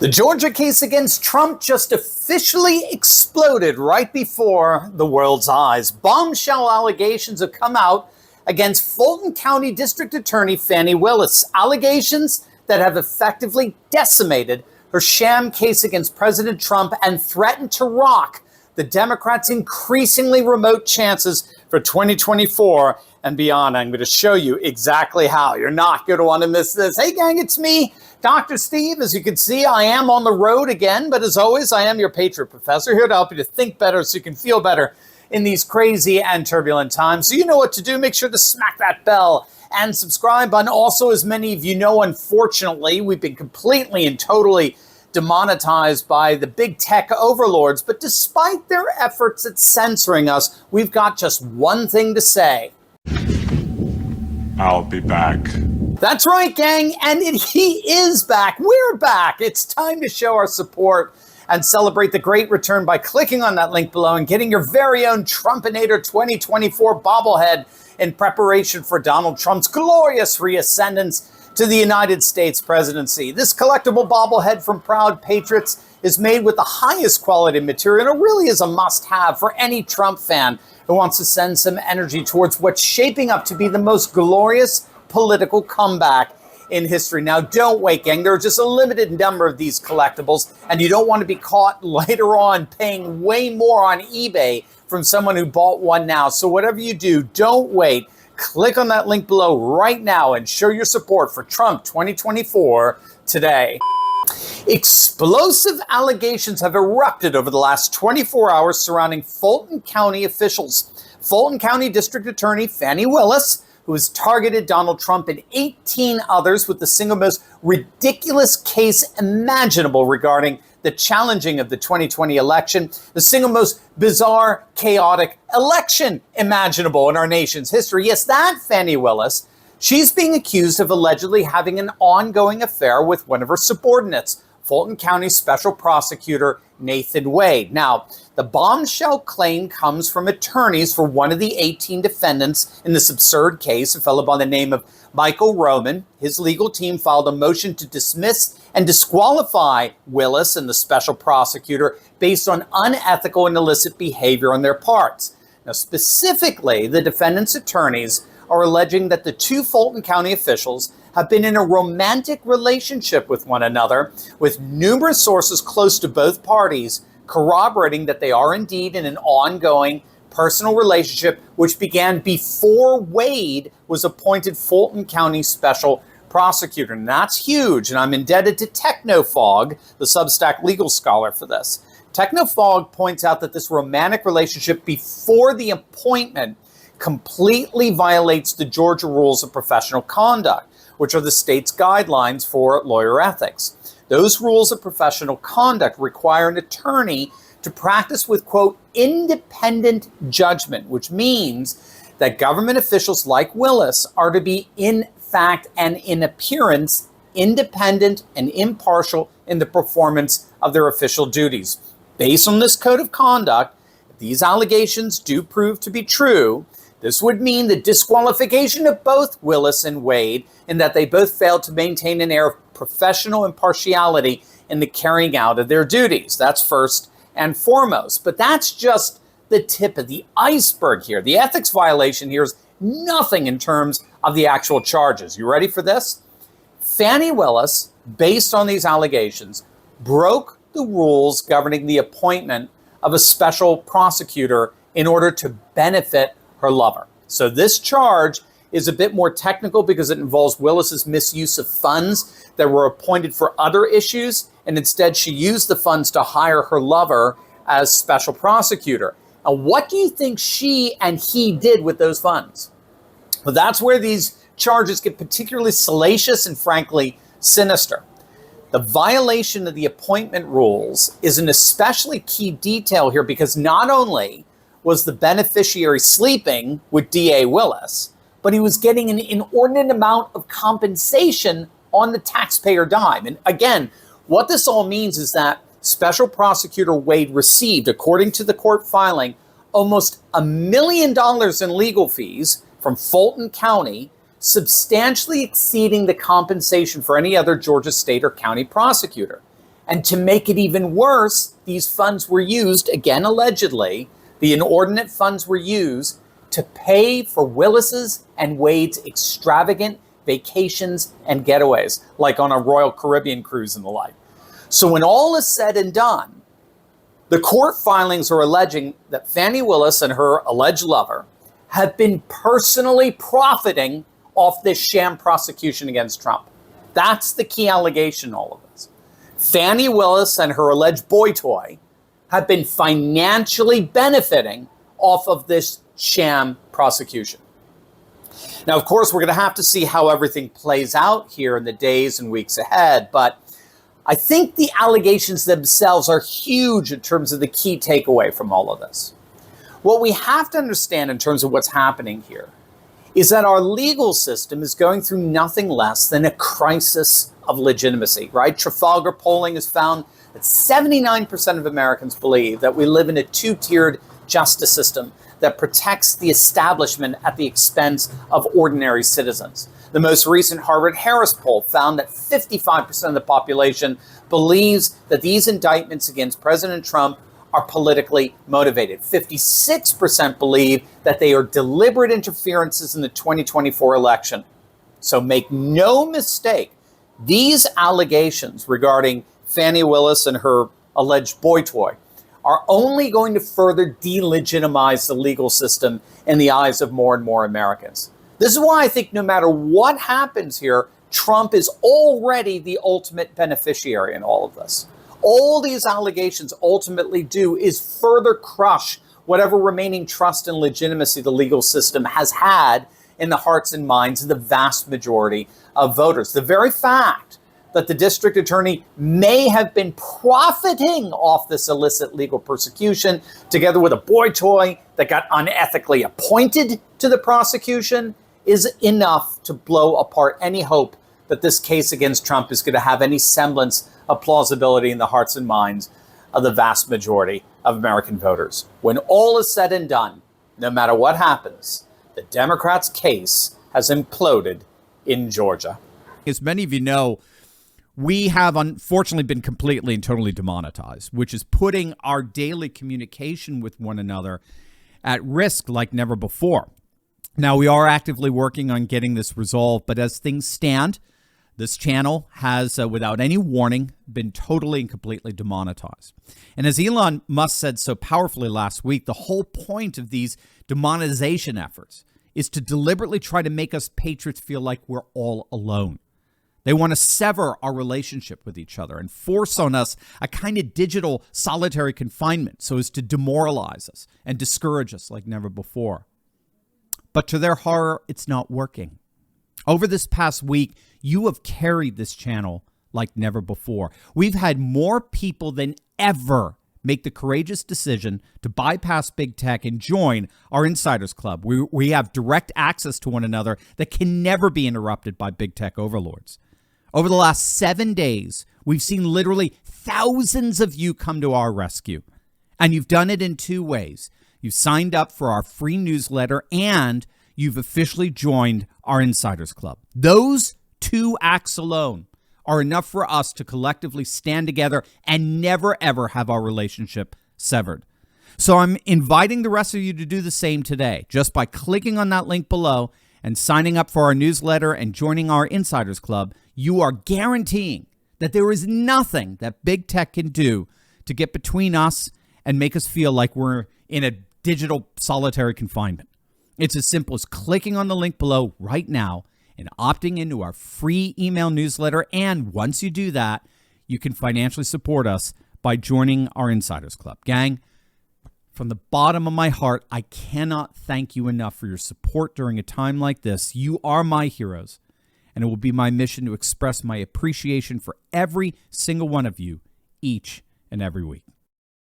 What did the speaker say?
The Georgia case against Trump just officially exploded right before the world's eyes. Bombshell allegations have come out against Fulton County District Attorney Fani Willis. Allegations that have effectively decimated her sham case against President Trump and threatened to rock the Democrats' increasingly remote chances for 2024 and beyond. I'm going to show you exactly how. You're not going to want to miss this. Hey, gang, it's me, Dr. Steve. As you can see, I am on the road again, but as always, I am your Patriot Professor, here to help you to think better so you can feel better in these crazy and turbulent times. So you know what to do. Make sure to smack that bell and subscribe button. Also, as many of you know, unfortunately, we've been completely and totally demonetized by the big tech overlords. But despite their efforts at censoring us, we've got just one thing to say. I'll be back. That's right, gang, and he is back. We're back. It's time to show our support and celebrate the great return by clicking on that link below and getting your very own Trumpinator 2024 bobblehead in preparation for Donald Trump's glorious reascendance to the United States presidency. This collectible bobblehead from Proud Patriots is made with the highest quality material, and it really is a must-have for any Trump fan who wants to send some energy towards what's shaping up to be the most glorious political comeback in history. Now, don't wait, gang. There are just a limited number of these collectibles, and you don't want to be caught later on paying way more on eBay from someone who bought one now. So whatever you do, don't wait. Click on that link below right now and show your support for Trump 2024 today. Explosive allegations have erupted over the last 24 hours surrounding Fulton County officials. Fulton County District Attorney Fani Willis, who has targeted Donald Trump and 18 others with the single most ridiculous case imaginable regarding the challenging of the 2020 election, the single most bizarre, chaotic election imaginable in our nation's history. Yes, that Fani Willis. She's being accused of allegedly having an ongoing affair with one of her subordinates, Fulton County Special Prosecutor Nathan Wade. Now, the bombshell claim comes from attorneys for one of the 18 defendants in this absurd case, a fellow by the name of Michael Roman. His legal team filed a motion to dismiss and disqualify Willis and the special prosecutor based on unethical and illicit behavior on their parts. Now, specifically, the defendant's attorneys are alleging that the two Fulton County officials have been in a romantic relationship with one another, with numerous sources close to both parties corroborating that they are indeed in an ongoing personal relationship, which began before Wade was appointed Fulton County Special Prosecutor. And that's huge, and I'm indebted to Technofog, the Substack legal scholar, for this. Technofog points out that this romantic relationship before the appointment completely violates the Georgia rules of professional conduct, which are the state's guidelines for lawyer ethics. Those rules of professional conduct require an attorney to practice with, quote, independent judgment, which means that government officials like Willis are to be in fact and in appearance independent and impartial in the performance of their official duties. Based on this code of conduct, if these allegations do prove to be true, this would mean the disqualification of both Willis and Wade, in that they both failed to maintain an air of professional impartiality in the carrying out of their duties. That's first and foremost. But that's just the tip of the iceberg here. The ethics violation here is nothing in terms of the actual charges. You ready for this? Fani Willis, based on these allegations, broke the rules governing the appointment of a special prosecutor in order to benefit her lover. So this charge is a bit more technical because it involves Willis's misuse of funds that were appointed for other issues, and instead she used the funds to hire her lover as special prosecutor. Now, what do you think she and he did with those funds? Well, that's where these charges get particularly salacious and frankly sinister. The violation of the appointment rules is an especially key detail here because not only was the beneficiary sleeping with DA Willis, but he was getting an inordinate amount of compensation on the taxpayer dime. And again, what this all means is that Special Prosecutor Wade received, according to the court filing, almost $1 million in legal fees from Fulton County, substantially exceeding the compensation for any other Georgia state or county prosecutor. And to make it even worse, these funds were used, again allegedly, the inordinate funds were used to pay for Willis's and Wade's extravagant vacations and getaways, like on a Royal Caribbean cruise and the like. So when all is said and done, the court filings are alleging that Fani Willis and her alleged lover have been personally profiting off this sham prosecution against Trump. That's the key allegation in all of this. Fani Willis and her alleged boy toy have been financially benefiting off of this sham prosecution. Now, of course, we're going to have to see how everything plays out here in the days and weeks ahead, but I think the allegations themselves are huge in terms of the key takeaway from all of this. What we have to understand in terms of what's happening here is that our legal system is going through nothing less than a crisis of legitimacy, right? Trafalgar polling has found that 79% of Americans believe that we live in a two-tiered justice system that protects the establishment at the expense of ordinary citizens. The most recent Harvard-Harris poll found that 55% of the population believes that these indictments against President Trump are politically motivated. 56% believe that they are deliberate interferences in the 2024 election. So make no mistake, these allegations regarding Fani Willis and her alleged boy toy are only going to further delegitimize the legal system in the eyes of more and more Americans. This is why I think no matter what happens here, Trump is already the ultimate beneficiary in all of this. All these allegations ultimately do is further crush whatever remaining trust and legitimacy the legal system has had in the hearts and minds of the vast majority of voters. The very fact that the district attorney may have been profiting off this illicit legal persecution, together with a boy toy that got unethically appointed to the prosecution, is enough to blow apart any hope that this case against Trump is going to have any semblance of plausibility in the hearts and minds of the vast majority of American voters. When all is said and done, no matter what happens, the Democrats' case has imploded in Georgia. As many of you know, we have unfortunately been completely and totally demonetized, which is putting our daily communication with one another at risk like never before. Now, we are actively working on getting this resolved, but as things stand, this channel has, without any warning, been totally and completely demonetized. And as Elon Musk said so powerfully last week, the whole point of these demonetization efforts is to deliberately try to make us patriots feel like we're all alone. They want to sever our relationship with each other and force on us a kind of digital solitary confinement so as to demoralize us and discourage us like never before. But to their horror, it's not working. Over this past week, you have carried this channel like never before. We've had more people than ever make the courageous decision to bypass big tech and join our Insiders Club. We have direct access to one another that can never be interrupted by big tech overlords. Over the last 7 days, we've seen literally thousands of you come to our rescue. And you've done it in two ways. You've signed up for our free newsletter and you've officially joined our Insiders Club. Those two acts alone are enough for us to collectively stand together and never, ever have our relationship severed. So I'm inviting the rest of you to do the same today, just by clicking on that link below and signing up for our newsletter and joining our Insiders Club. You are guaranteeing that there is nothing that big tech can do to get between us and make us feel like we're in a digital solitary confinement. It's as simple as clicking on the link below right now and opting into our free email newsletter. And once you do that, you can financially support us by joining our Insiders Club. Gang, from the bottom of my heart, I cannot thank you enough for your support during a time like this. You are my heroes, and it will be my mission to express my appreciation for every single one of you each and every week.